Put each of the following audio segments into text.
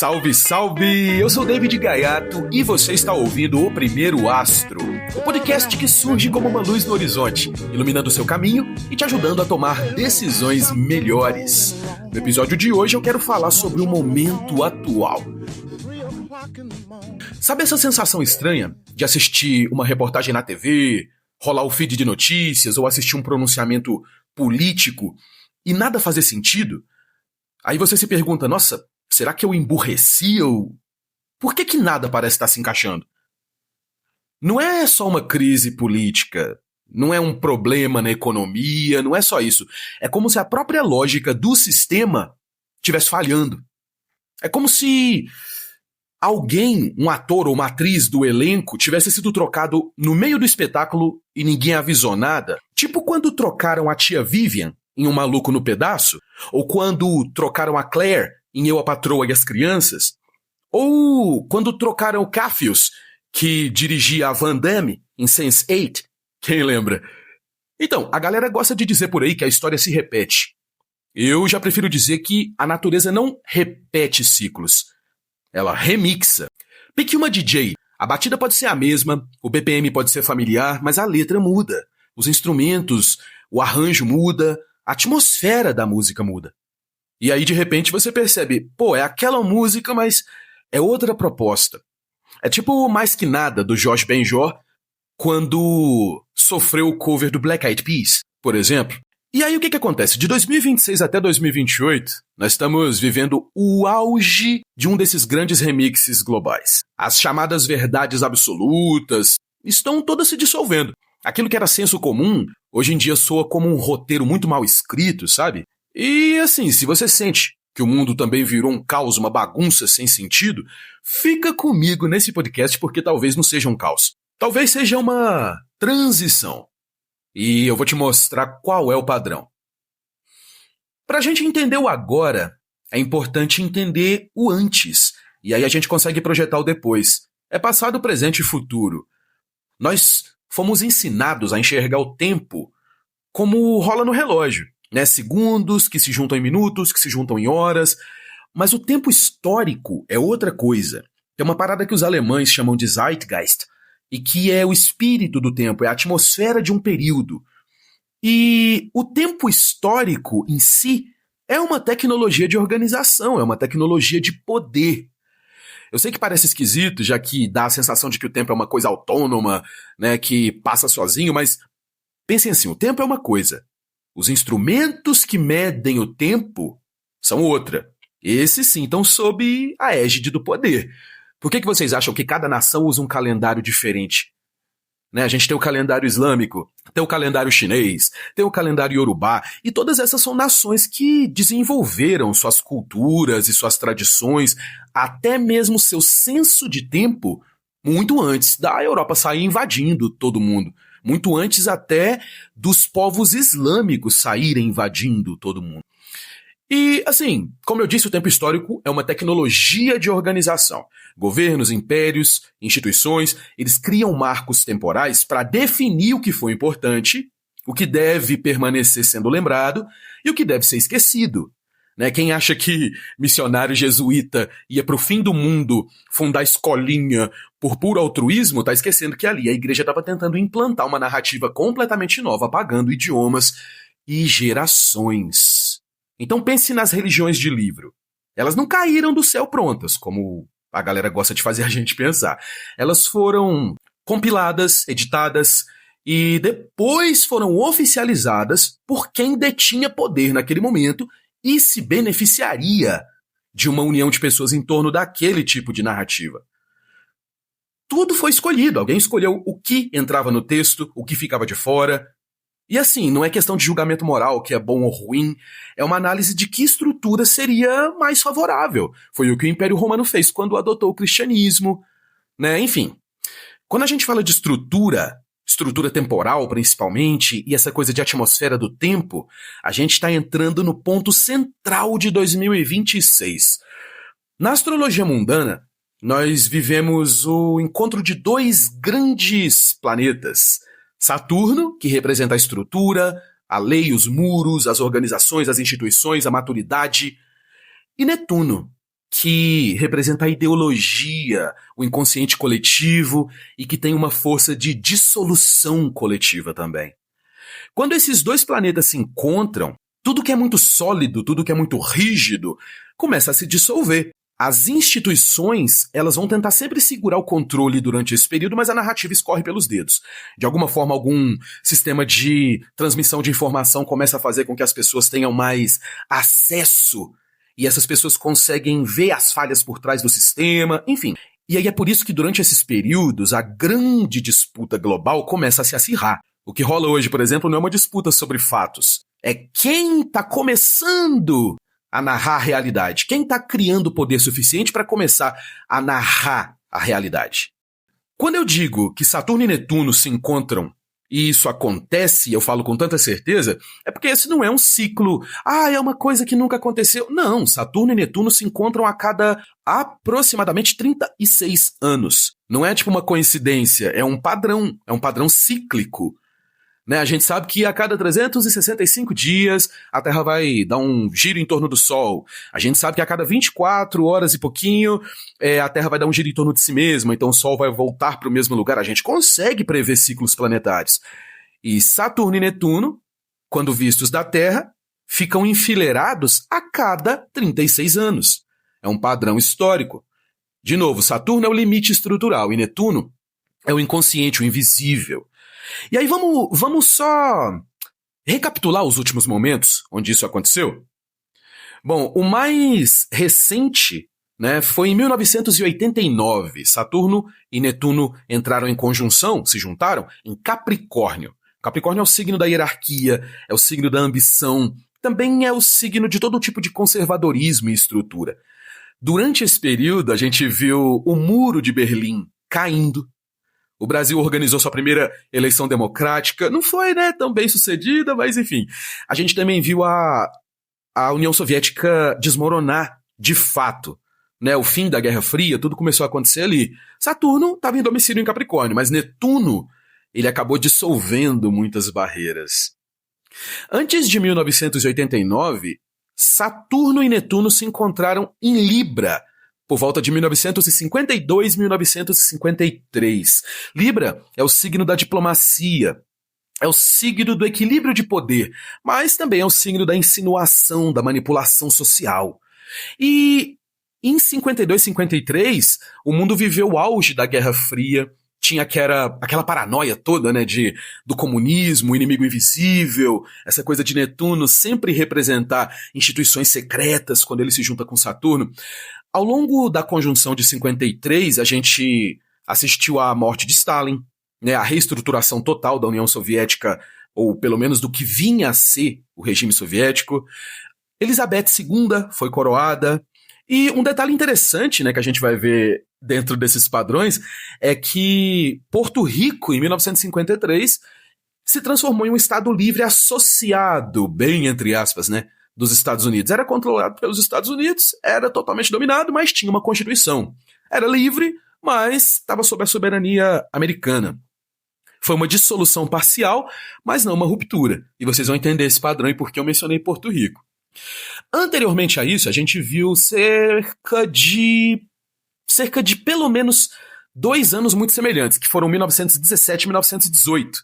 Salve, salve! Eu sou David Gaiato e você está ouvindo O Primeiro Astro, o podcast que surge como uma luz no horizonte, iluminando o seu caminho e te ajudando a tomar decisões melhores. No episódio de hoje eu quero falar sobre o momento atual. Sabe essa sensação estranha de assistir uma reportagem na TV, rolar o feed de notícias ou assistir um pronunciamento político e nada fazer sentido? Aí você se pergunta, nossa, será que eu emburreci ou... Por que nada parece estar se encaixando? Não é só uma crise política, não é um problema na economia, não é só isso. É como se a própria lógica do sistema estivesse falhando. É como se alguém, um ator ou uma atriz do elenco, tivesse sido trocado no meio do espetáculo e ninguém avisou nada. Tipo quando trocaram a tia Vivian em Um Maluco no Pedaço, ou quando trocaram a Claire em Eu, a Patroa e as Crianças, ou quando trocaram o Capheus, que dirigia a Van Damme em Sense8, quem lembra? Então, a galera gosta de dizer por aí que a história se repete. Eu já prefiro dizer que a natureza não repete ciclos, ela remixa. Pique uma DJ, a batida pode ser a mesma, o BPM pode ser familiar, mas a letra muda, os instrumentos, o arranjo muda, a atmosfera da música muda. E aí, de repente, você percebe, pô, é aquela música, mas é outra proposta. É tipo Mais Que Nada, do Jorge Benjor, quando sofreu o cover do Black Eyed Peas, por exemplo. E aí, o que acontece? De 2026 até 2028, nós estamos vivendo o auge de um desses grandes remixes globais. As chamadas verdades absolutas estão todas se dissolvendo. Aquilo que era senso comum, hoje em dia soa como um roteiro muito mal escrito, sabe? E assim, se você sente que o mundo também virou um caos, uma bagunça sem sentido, fica comigo nesse podcast porque talvez não seja um caos. Talvez seja uma transição. E eu vou te mostrar qual é o padrão. Para a gente entender o agora, é importante entender o antes. E aí a gente consegue projetar o depois. É passado, presente e futuro. Nós fomos ensinados a enxergar o tempo como rola no relógio. Né, segundos que se juntam em minutos, que se juntam em horas, mas o tempo histórico é outra coisa. É uma parada que os alemães chamam de Zeitgeist, e que é o espírito do tempo, é a atmosfera de um período. E o tempo histórico em si é uma tecnologia de organização, é uma tecnologia de poder. Eu sei que parece esquisito, já que dá a sensação de que o tempo é uma coisa autônoma, né, que passa sozinho, mas pensem assim, o tempo é uma coisa. Os instrumentos que medem o tempo são outra. Esses sim estão sob a égide do poder. Por que vocês acham que cada nação usa um calendário diferente? Né? A gente tem o calendário islâmico, tem o calendário chinês, tem o calendário iorubá, e todas essas são nações que desenvolveram suas culturas e suas tradições, até mesmo seu senso de tempo, muito antes da Europa sair invadindo todo mundo. Muito antes até dos povos islâmicos saírem invadindo todo mundo. E, assim, como eu disse, o tempo histórico é uma tecnologia de organização. Governos, impérios, instituições, eles criam marcos temporais para definir o que foi importante, o que deve permanecer sendo lembrado e o que deve ser esquecido. Né? Quem acha que missionário jesuíta ia para o fim do mundo fundar escolinha por puro altruísmo, tá esquecendo que ali a igreja estava tentando implantar uma narrativa completamente nova, apagando idiomas e gerações. Então pense nas religiões de livro. Elas não caíram do céu prontas, como a galera gosta de fazer a gente pensar. Elas foram compiladas, editadas e depois foram oficializadas por quem detinha poder naquele momento e se beneficiaria de uma união de pessoas em torno daquele tipo de narrativa. Tudo foi escolhido, alguém escolheu o que entrava no texto, o que ficava de fora. E assim, não é questão de julgamento moral, que é bom ou ruim, é uma análise de que estrutura seria mais favorável. Foi o que o Império Romano fez quando adotou o cristianismo, né? Enfim, quando a gente fala de estrutura temporal principalmente, e essa coisa de atmosfera do tempo, a gente está entrando no ponto central de 2026. Na astrologia mundana, nós vivemos o encontro de dois grandes planetas. Saturno, que representa a estrutura, a lei, os muros, as organizações, as instituições, a maturidade. E Netuno, que representa a ideologia, o inconsciente coletivo e que tem uma força de dissolução coletiva também. Quando esses dois planetas se encontram, tudo que é muito sólido, tudo que é muito rígido, começa a se dissolver. As instituições, elas vão tentar sempre segurar o controle durante esse período, mas a narrativa escorre pelos dedos. De alguma forma, algum sistema de transmissão de informação começa a fazer com que as pessoas tenham mais acesso e essas pessoas conseguem ver as falhas por trás do sistema, enfim. E aí é por isso que durante esses períodos, a grande disputa global começa a se acirrar. O que rola hoje, por exemplo, não é uma disputa sobre fatos. É quem está começando a narrar a realidade. Quem está criando poder suficiente para começar a narrar a realidade. Quando eu digo que Saturno e Netuno se encontram e isso acontece, e eu falo com tanta certeza, é porque esse não é um ciclo, é uma coisa que nunca aconteceu. Não, Saturno e Netuno se encontram a cada aproximadamente 36 anos. Não é tipo uma coincidência, é um padrão cíclico. Né, a gente sabe que a cada 365 dias a Terra vai dar um giro em torno do Sol. A gente sabe que a cada 24 horas e pouquinho a Terra vai dar um giro em torno de si mesma, então o Sol vai voltar para o mesmo lugar. A gente consegue prever ciclos planetários. E Saturno e Netuno, quando vistos da Terra, ficam enfileirados a cada 36 anos. É um padrão histórico. De novo, Saturno é o limite estrutural e Netuno é o inconsciente, o invisível. E aí vamos só recapitular os últimos momentos onde isso aconteceu? Bom, o mais recente, né, foi em 1989. Saturno e Netuno entraram em conjunção, se juntaram, em Capricórnio. Capricórnio é o signo da hierarquia, é o signo da ambição, também é o signo de todo tipo de conservadorismo e estrutura. Durante esse período, a gente viu o Muro de Berlim caindo. O Brasil organizou sua primeira eleição democrática. Não foi, né, tão bem sucedida, mas enfim. A gente também viu a União Soviética desmoronar de fato. Né, o fim da Guerra Fria, tudo começou a acontecer ali. Saturno estava em domicílio em Capricórnio, mas Netuno, ele acabou dissolvendo muitas barreiras. Antes de 1989, Saturno e Netuno se encontraram em Libra, por volta de 1952 e 1953. Libra é o signo da diplomacia, é o signo do equilíbrio de poder, mas também é o signo da insinuação, da manipulação social. E em 52 e 53, o mundo viveu o auge da Guerra Fria, tinha aquela paranoia toda, né, do comunismo, o inimigo invisível, essa coisa de Netuno sempre representar instituições secretas quando ele se junta com Saturno. Ao longo da conjunção de 53, a gente assistiu à morte de Stalin, né, a reestruturação total da União Soviética, ou pelo menos do que vinha a ser o regime soviético. Elizabeth II foi coroada. E um detalhe interessante, né, que a gente vai ver dentro desses padrões é que Porto Rico, em 1953, se transformou em um Estado livre associado, bem entre aspas, né, dos Estados Unidos. Era controlado pelos Estados Unidos, era totalmente dominado, mas tinha uma Constituição. Era livre, mas estava sob a soberania americana. Foi uma dissolução parcial, mas não uma ruptura. E vocês vão entender esse padrão e por que eu mencionei Porto Rico. Anteriormente a isso, a gente viu cerca de pelo menos 2 anos muito semelhantes, que foram 1917 e 1918.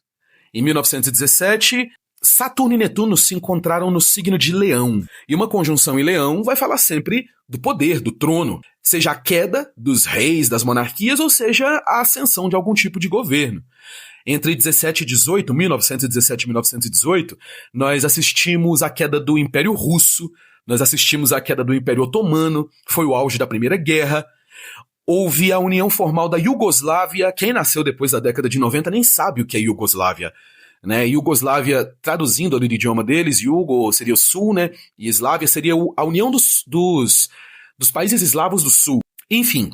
Em 1917, Saturno e Netuno se encontraram no signo de Leão. E uma conjunção em Leão vai falar sempre do poder, do trono, seja a queda dos reis, das monarquias, ou seja a ascensão de algum tipo de governo. Entre 17 e 18, 1917 e 1918, nós assistimos à queda do Império Russo, nós assistimos à queda do Império Otomano, foi o auge da Primeira Guerra. Houve a união formal da Iugoslávia. Quem nasceu depois da década de 90 nem sabe o que é Iugoslávia. Né? Iugoslávia, traduzindo ali do idioma deles, Iugo seria o sul, né? E Eslávia seria a união dos países eslavos do sul. Enfim,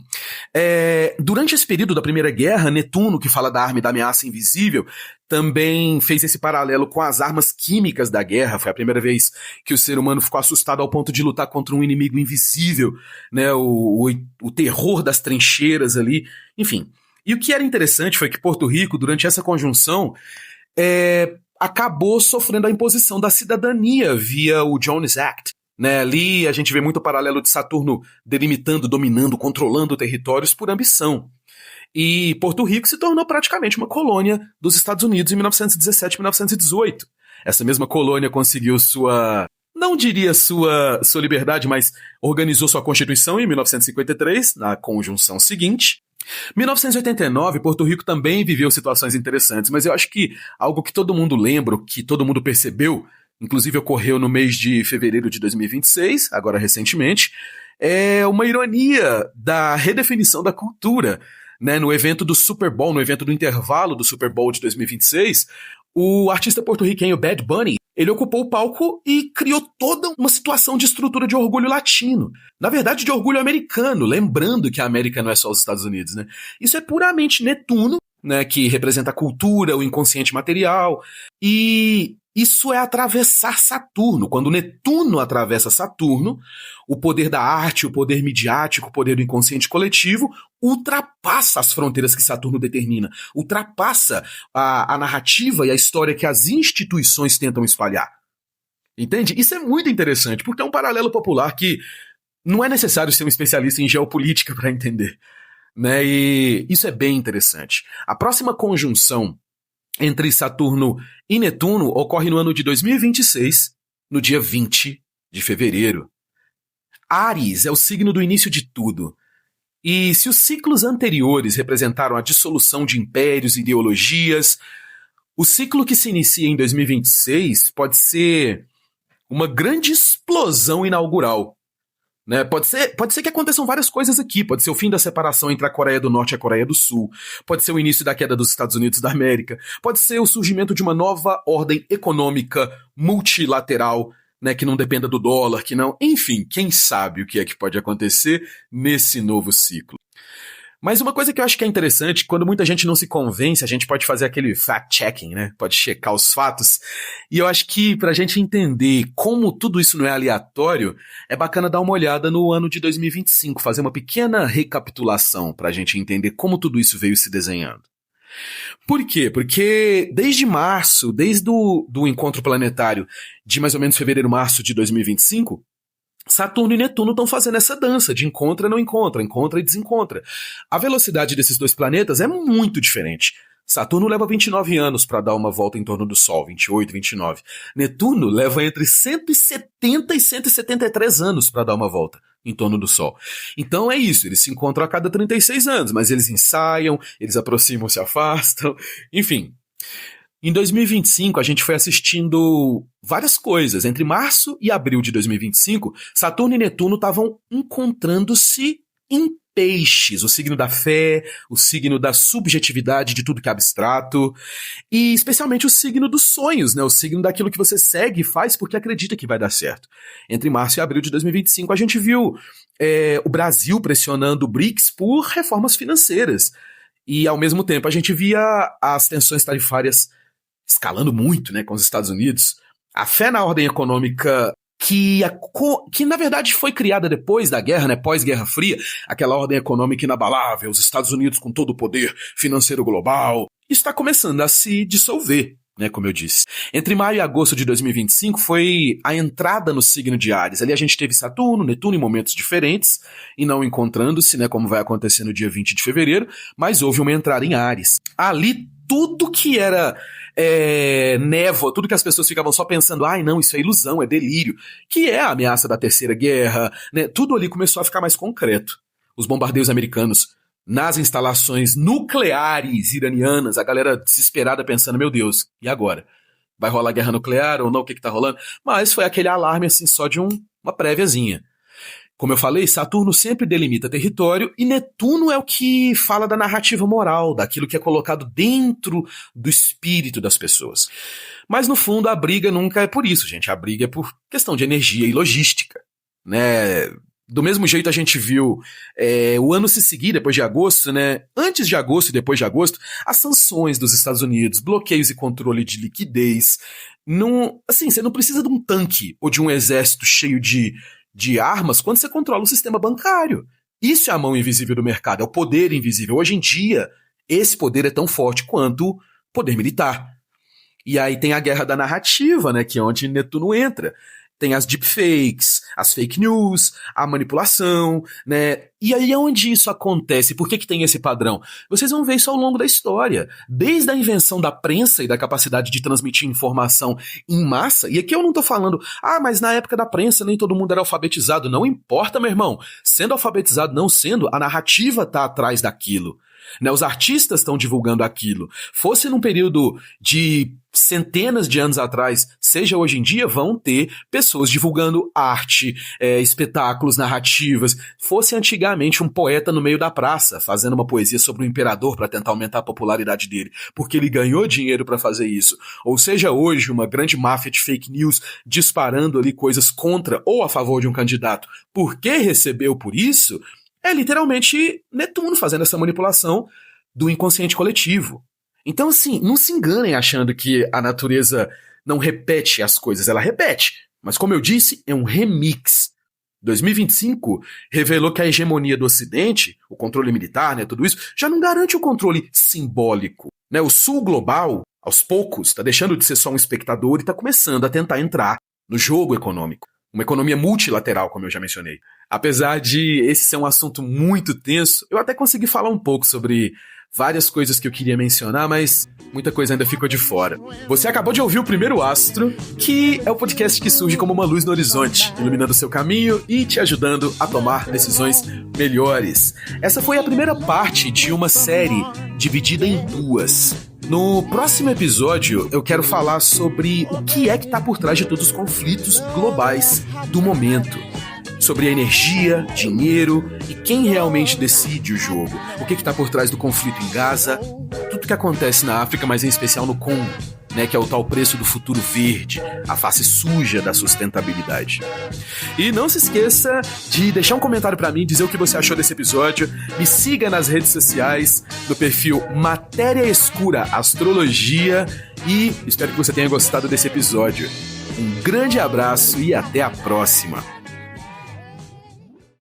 durante esse período da Primeira Guerra, Netuno, que fala da arma e da ameaça invisível, também fez esse paralelo com as armas químicas da guerra. Foi a primeira vez que o ser humano ficou assustado ao ponto de lutar contra um inimigo invisível, né? O terror das trincheiras ali, enfim. E o que era interessante foi que Porto Rico, durante essa conjunção, acabou sofrendo a imposição da cidadania via o Jones Act. né? Ali a gente vê muito o paralelo de Saturno delimitando, dominando, controlando territórios por ambição. E Porto Rico se tornou praticamente uma colônia dos Estados Unidos em 1917 e 1918. Essa mesma colônia conseguiu sua, não diria sua liberdade, mas organizou sua Constituição em 1953, na conjunção seguinte. 1989, Porto Rico também viveu situações interessantes, mas eu acho que algo que todo mundo lembra, que todo mundo percebeu, inclusive ocorreu no mês de fevereiro de 2026, agora recentemente, é uma ironia da redefinição da cultura, né? No evento do Super Bowl, no evento do intervalo do Super Bowl de 2026, o artista porto-riquenho Bad Bunny, ele ocupou o palco e criou toda uma situação de estrutura de orgulho latino. Na verdade, de orgulho americano, lembrando que a América não é só os Estados Unidos, né? Isso é puramente Netuno, né, que representa a cultura, o inconsciente material, e isso é atravessar Saturno. Quando Netuno atravessa Saturno, o poder da arte, o poder midiático, o poder do inconsciente coletivo ultrapassa as fronteiras que Saturno determina, ultrapassa a narrativa e a história que as instituições tentam espalhar. Entende? Isso é muito interessante, porque é um paralelo popular que não é necessário ser um especialista em geopolítica para entender, né? E isso é bem interessante. A próxima conjunção entre Saturno e Netuno ocorre no ano de 2026, no dia 20 de fevereiro. Áries é o signo do início de tudo. E se os ciclos anteriores representaram a dissolução de impérios e ideologias, o ciclo que se inicia em 2026 pode ser uma grande explosão inaugural. Né? Pode ser que aconteçam várias coisas aqui. Pode ser o fim da separação entre a Coreia do Norte e a Coreia do Sul. Pode ser o início da queda dos Estados Unidos da América. Pode ser o surgimento de uma nova ordem econômica multilateral, né, que não dependa do dólar, que não... Enfim, quem sabe o que é que pode acontecer nesse novo ciclo. Mas uma coisa que eu acho que é interessante, quando muita gente não se convence, a gente pode fazer aquele fact-checking, né? Pode checar os fatos. E eu acho que pra gente entender como tudo isso não é aleatório, é bacana dar uma olhada no ano de 2025, fazer uma pequena recapitulação pra gente entender como tudo isso veio se desenhando. Por quê? Porque desde março, desde do encontro planetário de mais ou menos fevereiro, março de 2025, Saturno e Netuno estão fazendo essa dança de encontra, não encontra, encontra e desencontra. A velocidade desses dois planetas é muito diferente. Saturno leva 29 anos para dar uma volta em torno do Sol, 28, 29. Netuno leva entre 170 e 173 anos para dar uma volta em torno do Sol. Então é isso, eles se encontram a cada 36 anos, mas eles ensaiam, eles aproximam, se afastam, enfim. Em 2025, a gente foi assistindo várias coisas. Entre março e abril de 2025, Saturno e Netuno estavam encontrando-se em Peixes, o signo da fé, o signo da subjetividade de tudo que é abstrato, e especialmente o signo dos sonhos, né? O signo daquilo que você segue e faz porque acredita que vai dar certo. Entre março e abril de 2025, a gente viu o Brasil pressionando o BRICS por reformas financeiras. E, ao mesmo tempo, a gente via as tensões tarifárias escalando muito, né, com os Estados Unidos. A fé na ordem econômica que na verdade foi criada depois da guerra, né, pós-Guerra Fria, aquela ordem econômica inabalável, os Estados Unidos com todo o poder financeiro global, está começando a se dissolver, né, como eu disse. Entre maio e agosto de 2025 foi a entrada no signo de Áries. Ali a gente teve Saturno, Netuno em momentos diferentes e não encontrando-se, né, como vai acontecer no dia 20 de fevereiro, mas houve uma entrada em Áries. Ali tudo que era névoa, tudo que as pessoas ficavam só pensando, ai não, isso é ilusão, é delírio, que é a ameaça da Terceira Guerra, né? Tudo ali começou a ficar mais concreto. Os bombardeios americanos nas instalações nucleares iranianas, a galera desesperada pensando, meu Deus, e agora? Vai rolar guerra nuclear ou não? O que tá rolando? Mas foi aquele alarme assim, só de uma préviazinha. Como eu falei, Saturno sempre delimita território e Netuno é o que fala da narrativa moral, daquilo que é colocado dentro do espírito das pessoas. Mas no fundo a briga nunca é por isso, gente. A briga é por questão de energia e logística, né? Do mesmo jeito a gente viu o ano se seguir depois de agosto, né? Antes de agosto e depois de agosto, as sanções dos Estados Unidos, bloqueios e controle de liquidez. Assim, você não precisa de um tanque ou de um exército cheio de armas quando você controla o sistema bancário. Isso é a mão invisível do mercado, é o poder invisível. Hoje em dia, esse poder é tão forte quanto o poder militar. E aí tem a guerra da narrativa, né, que é onde Netuno entra. tem as deepfakes, as fake news, a manipulação, né? E aí onde isso acontece? Por que tem esse padrão? Vocês vão ver isso ao longo da história. Desde a invenção da prensa e da capacidade de transmitir informação em massa, e aqui eu não tô falando, mas na época da prensa nem todo mundo era alfabetizado. Não importa, meu irmão. Sendo alfabetizado, não sendo, a narrativa tá atrás daquilo. Né, os artistas estão divulgando aquilo. Fosse num período de centenas de anos atrás, seja hoje em dia, vão ter pessoas divulgando arte, espetáculos, narrativas. Fosse antigamente um poeta no meio da praça, fazendo uma poesia sobre o imperador para tentar aumentar a popularidade dele, porque ele ganhou dinheiro para fazer isso. Ou seja, hoje, uma grande máfia de fake news disparando ali coisas contra ou a favor de um candidato porque recebeu por isso. É literalmente Netuno fazendo essa manipulação do inconsciente coletivo. Então, assim, não se enganem achando que a natureza não repete as coisas, ela repete. Mas, como eu disse, é um remix. 2025 revelou que a hegemonia do Ocidente, o controle militar, né, tudo isso, já não garante o controle simbólico. Né? O Sul global, aos poucos, está deixando de ser só um espectador e está começando a tentar entrar no jogo econômico. Uma economia multilateral, como eu já mencionei. Apesar de esse ser um assunto muito tenso, eu até consegui falar um pouco sobre várias coisas que eu queria mencionar, mas muita coisa ainda ficou de fora. Você acabou de ouvir o Primeiro Astro, que é o podcast que surge como uma luz no horizonte, iluminando seu caminho e te ajudando a tomar decisões melhores. Essa foi a primeira parte de uma série dividida em duas. No próximo episódio, eu quero falar sobre o que é que está por trás de todos os conflitos globais do momento. Sobre a energia, dinheiro e quem realmente decide o jogo. O que está por trás do conflito em Gaza, tudo que acontece na África, mas em especial no Congo, né, que é o tal preço do futuro verde, a face suja da sustentabilidade. E não se esqueça de deixar um comentário pra mim, dizer o que você achou desse episódio. Me siga nas redes sociais, no perfil Matéria Escura Astrologia, e espero que você tenha gostado desse episódio. Um grande abraço e até a próxima!